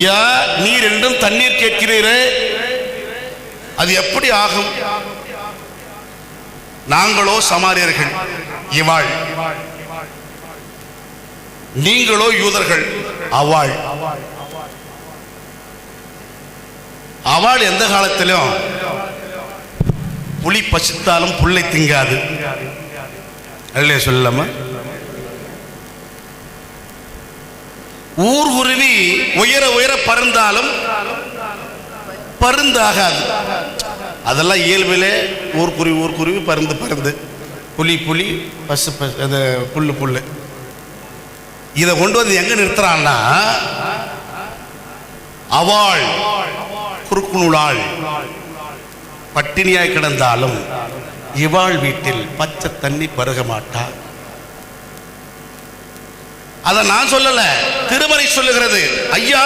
யா நீர் என்றும் தண்ணீர் கேட்கிறீரே, அது எப்படி ஆகும்? நாங்களோ சமாரியர்கள் இவாள், நீங்களோ யூதர்கள் அவாள். அவாள் எந்த காலத்திலும் புலி பசித்தாலும் புல்லை திங்காது. அல்லே சொல்லாம ஊர்குருவி உயர உயர பறந்தாலும் பருந்தாகாது. அதெல்லாம் இயல்பிலே ஊர்குருவி பருந்து பருந்து, புலி புலி, பசு பசு, புல்லு புல்லு. இதை கொண்டு வந்து எங்க நிறுத்துறான்னா, அவள் குறுக்குணுளாள் பட்டினியாய் கிடந்தாலும் இவாள் வீட்டில் பச்சை தண்ணி பருக மாட்டாள். அதை நான் சொல்லல, திருமறை சொல்லுகிறது. ஐயா